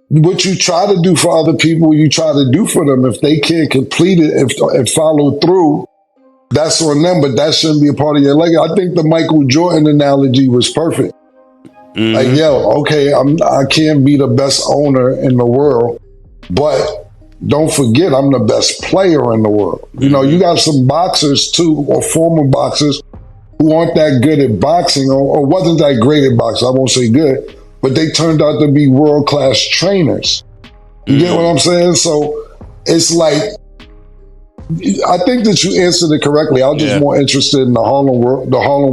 what you try to do for other people, you try to do for them. If they can't complete it, if follow through, that's on them, but that shouldn't be a part of your legacy. I think the Michael Jordan analogy was perfect. Mm-hmm. Like, yo, okay, I can't be the best owner in the world, but don't forget I'm the best player in the world. You know, you got some boxers too, or former boxers, who aren't that good at boxing or wasn't that great at boxing. I won't say good, but they turned out to be world-class trainers. You get what I'm saying? So it's like, I think that you answered it correctly. I was just more interested in the Harlem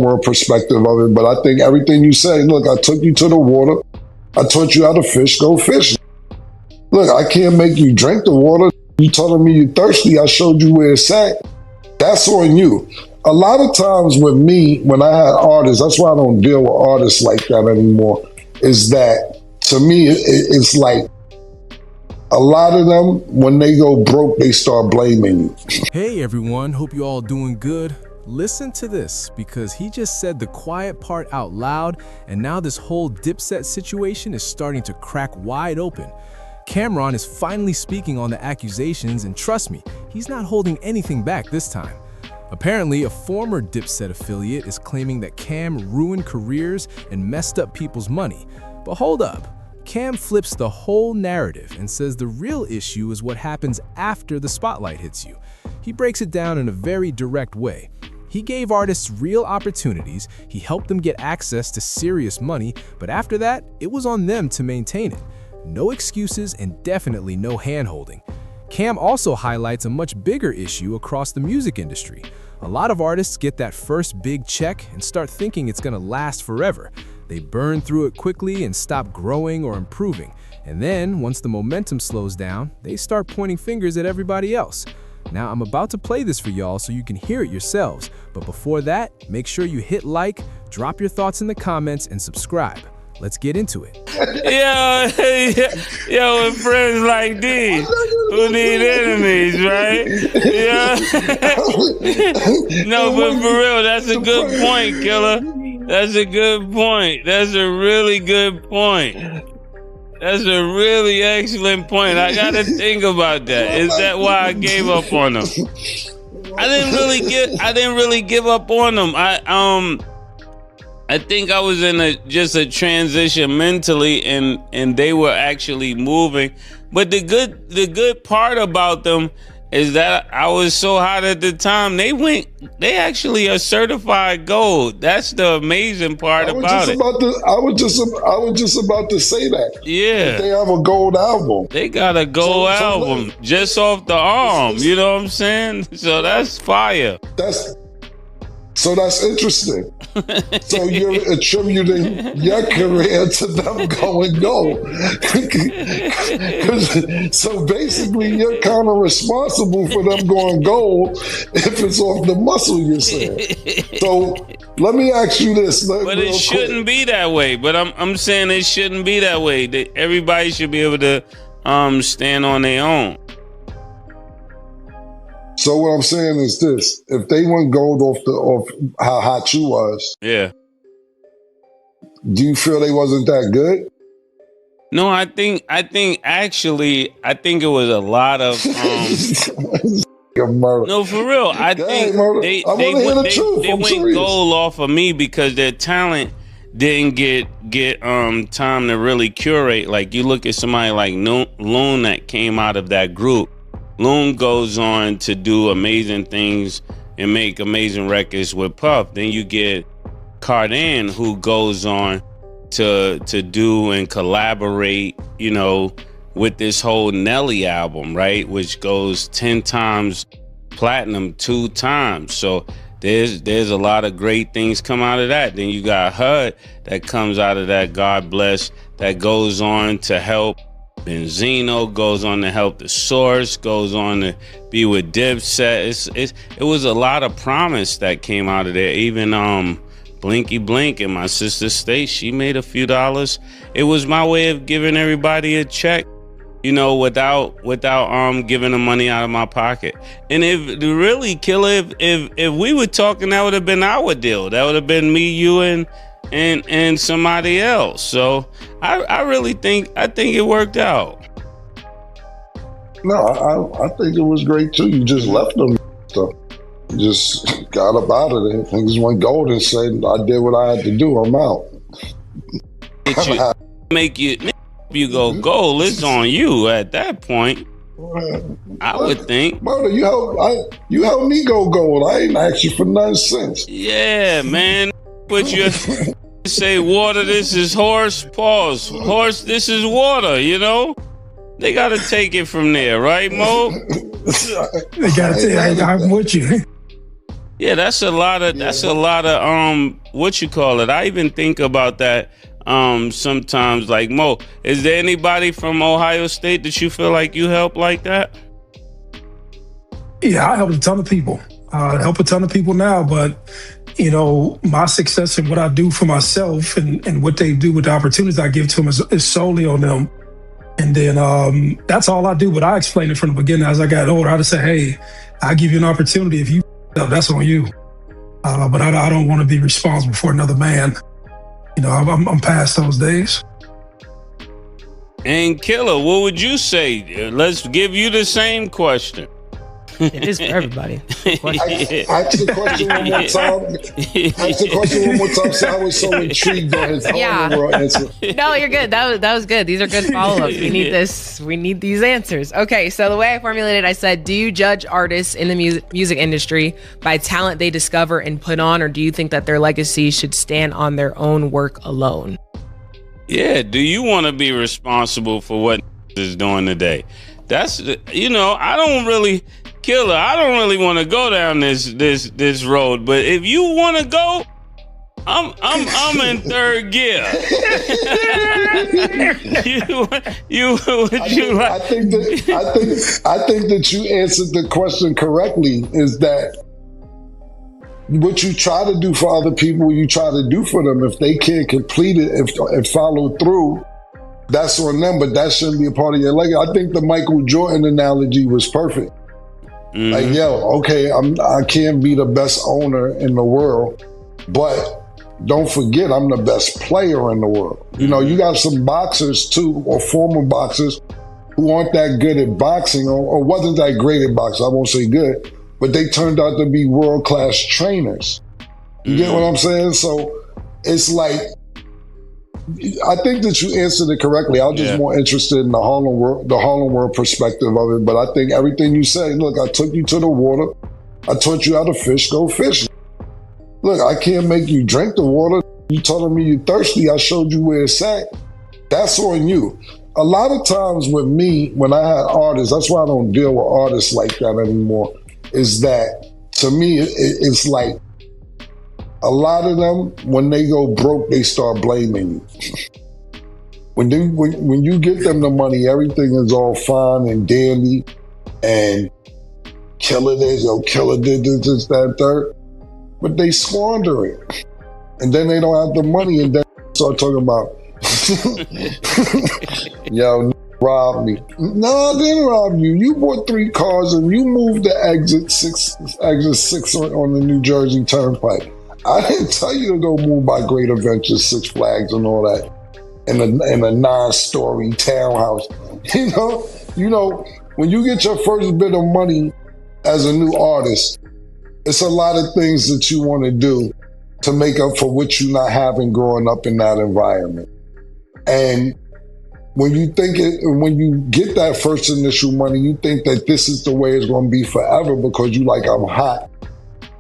World perspective of it. But I think everything you say, look, I took you to the water. I taught you how to fish, go fish. Look, I can't make you drink the water. You telling me you're thirsty, I showed you where it's at. That's on you. A lot of times with me, when I had artists, that's why I don't deal with artists like that anymore, is that to me, it's like, a lot of them, when they go broke, they start blaming you. Hey everyone, hope you all doing good. Listen to this, because he just said the quiet part out loud, and now this whole Dipset situation is starting to crack wide open. Camron is finally speaking on the accusations, and trust me, he's not holding anything back this time. Apparently, a former Dipset affiliate is claiming that Cam ruined careers and messed up people's money. But hold up. Cam flips the whole narrative and says the real issue is what happens after the spotlight hits you. He breaks it down in a very direct way. He gave artists real opportunities, he helped them get access to serious money, but after that, it was on them to maintain it. No excuses and definitely no hand-holding. Cam also highlights a much bigger issue across the music industry. A lot of artists get that first big check and start thinking it's gonna last forever. They burn through it quickly and stop growing or improving. And then, once the momentum slows down, they start pointing fingers at everybody else. Now, I'm about to play this for y'all so you can hear it yourselves. But before that, make sure you hit like, drop your thoughts in the comments, and subscribe. Let's get into it. Yo, with friends like these, who need enemies, right? Yeah. No, but for real, that's a good point, Killer. That's a good point. That's a really good point. That's a really excellent point. I gotta think about that. Is that why I gave up on them? I didn't really give up on them. I think I was in just a transition mentally, and they were actually moving. But the good part about them is that I was so hot at the time. They actually are certified gold. That's the amazing part about it. I was just about to say that. Yeah. They have a gold album. They got a gold album just off the arm. You know what I'm saying? So that's fire. So that's interesting. So you're attributing your career to them going gold. So basically, you're kind of responsible for them going gold if it's off the muscle, you're saying. So let me ask you this. But it shouldn't be that way. But I'm saying it shouldn't be that way. Everybody should be able to stand on their own. So what I'm saying is this: if they went gold off how hot you was, yeah. Do you feel they wasn't that good? No, I think actually it was a lot of no, for real. I think they went gold off of me because their talent didn't get time to really curate. Like you look at somebody like Loon that came out of that group. Loon goes on to do amazing things and make amazing records with Puff. Then you get Cardan, who goes on to do and collaborate, you know, with this whole Nelly album, right? Which goes 10 times platinum 2 times. So there's a lot of great things come out of that. Then you got HUD that comes out of that, God bless, that goes on to help. Benzino goes on to help The Source, goes on to be with Dipset. It was a lot of promise that came out of there. Even Blinky Blink in my sister's state, she made a few dollars. It was my way of giving everybody a check, you know, without giving the money out of my pocket. And if really, Killer, if we were talking, that would have been our deal. That would have been me, you, and and somebody else. So I really think it worked out. No, I think it was great too. You just left them stuff. You just got up out of there. Things went gold and said, I did what I had to do. I'm out. Make you go gold. It's on you at that point. I would think. Murder, you helped me go gold. I ain't asked you for none since. Yeah, man. But you say water, this is horse, pause. Horse, this is water, you know? They gotta take it from there, right, Mo? They gotta take it. I'm with you. Yeah, that's a lot of what you call it. I even think about that sometimes. Like, Mo, is there anybody from Ohio State that you feel like you help like that? Yeah, I help a ton of people. I help a ton of people now, but you know, my success and what I do for myself and what they do with the opportunities I give to them is solely on them. And then that's all I do. But I explained it from the beginning. As I got older, I just say, hey, I give you an opportunity. If you up, that's on you. But I don't want to be responsible for another man. You know, I'm past those days. And Killer, what would you say? Let's give you the same question. It is for everybody. Ask the question one more time. Ask the question one more time. So I was so intrigued on his world answer. No, you're good. That was good. These are good follow-ups. We need this. We need these answers. Okay, so the way I formulated, I said, do you judge artists in the music industry by talent they discover and put on, or do you think that their legacy should stand on their own work alone? Yeah, do you want to be responsible for what is doing today? That's, you know, I don't really want to go down this road, but if you want to go, I'm in third gear. I think that you answered the question correctly. Is that what you try to do for other people, you try to do for them. If they can't complete it, if follow through, that's on them, but that shouldn't be a part of your legacy. I think the Michael Jordan analogy was perfect. Mm-hmm. Like, yo, okay, I can't be the best owner in the world, but don't forget I'm the best player in the world. You know, you got some boxers too, or former boxers, who aren't that good at boxing, or wasn't that great at boxing. I won't say good, but they turned out to be world-class trainers. You get what I'm saying? So it's like, I think that you answered it correctly. I was just more interested in the Harlem World perspective of it. But I think everything you say, look, I took you to the water. I taught you how to fish, go fish. Look, I can't make you drink the water. You telling me you're thirsty, I showed you where it's at. That's on you. A lot of times with me, when I had artists, that's why I don't deal with artists like that anymore, is that to me, it's like, a lot of them, when they go broke, they start blaming you. When you give them the money, everything is all fine and dandy, and Killer this, Killer did this, that, third, but they squander it, and then they don't have the money, and then start talking about, yo, robbed me. No, I didn't rob you. You bought 3 cars and you moved the exit 6 on the New Jersey Turnpike. I didn't tell you to go move by Great Adventures, Six Flags, and all that, in a 9-story townhouse. You know, when you get your first bit of money as a new artist, it's a lot of things that you want to do to make up for what you're not having growing up in that environment. And when you get that first initial money, you think that this is the way it's going to be forever because you like, I'm hot.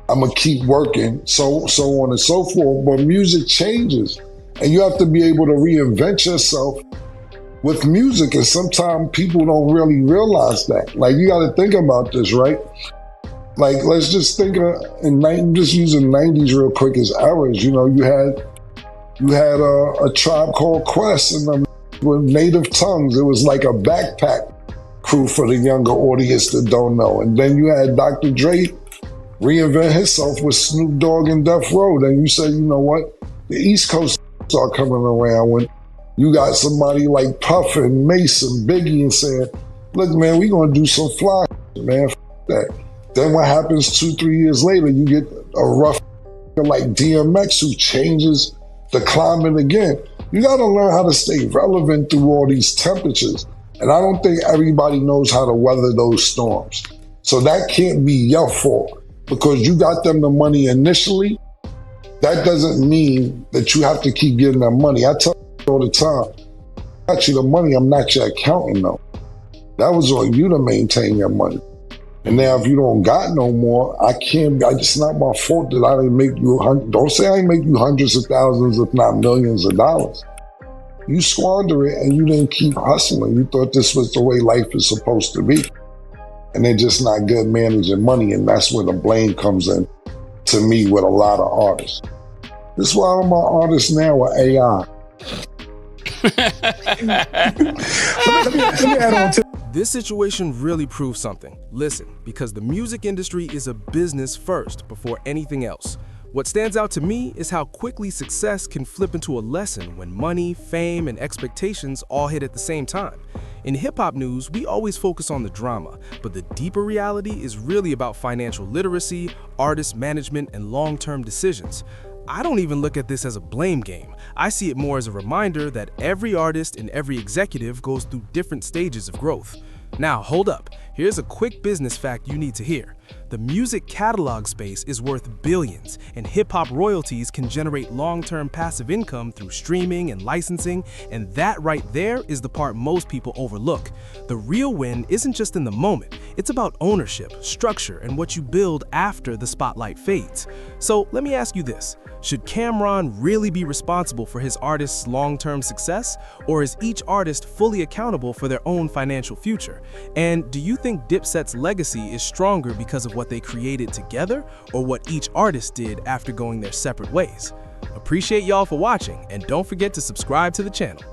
I'm gonna keep working, so on and so forth. But music changes, and you have to be able to reinvent yourself with music. And sometimes people don't really realize that. Like, you got to think about this, right? Like, let's just think just using 90s real quick as eras. You know, you had a Tribe Called Quest and with Native Tongues. It was like a backpack crew for the younger audience that don't know. And then you had Dr. Dre reinvent himself with Snoop Dogg and Death Row. Then you say, you know what? The East Coast start coming around when you got somebody like Puff and Mace and Biggie and saying, look, man, we gonna do some fly, man, that. Then what happens 2-3 years later, you get a rough like DMX who changes the climate again. You got to learn how to stay relevant through all these temperatures. And I don't think everybody knows how to weather those storms. So that can't be your fault because you got them the money initially. That doesn't mean that you have to keep getting them money. I tell you all the time, I got you the money, I'm not your accountant though. That was on you to maintain your money. And now if you don't got no more, it's not my fault that I didn't make you, don't say I didn't make you hundreds of thousands, if not millions of dollars. You squander it and you didn't keep hustling. You thought this was the way life is supposed to be. And they're just not good managing money. And that's where the blame comes in to me with a lot of artists. This is why all my artists now are AI. let me add on to This situation really proves something. Listen, because the music industry is a business first before anything else. What stands out to me is how quickly success can flip into a lesson when money, fame, and expectations all hit at the same time. In hip-hop news, we always focus on the drama, but the deeper reality is really about financial literacy, artist management, and long-term decisions. I don't even look at this as a blame game. I see it more as a reminder that every artist and every executive goes through different stages of growth. Now, hold up. Here's a quick business fact you need to hear. The music catalog space is worth billions, and hip-hop royalties can generate long-term passive income through streaming and licensing, and that right there is the part most people overlook. The real win isn't just in the moment. It's about ownership, structure, and what you build after the spotlight fades. So let me ask you this. Should Camron really be responsible for his artist's long-term success, or is each artist fully accountable for their own financial future? And do you think Dipset's legacy is stronger because of what they created together, or what each artist did after going their separate ways? Appreciate y'all for watching, and don't forget to subscribe to the channel.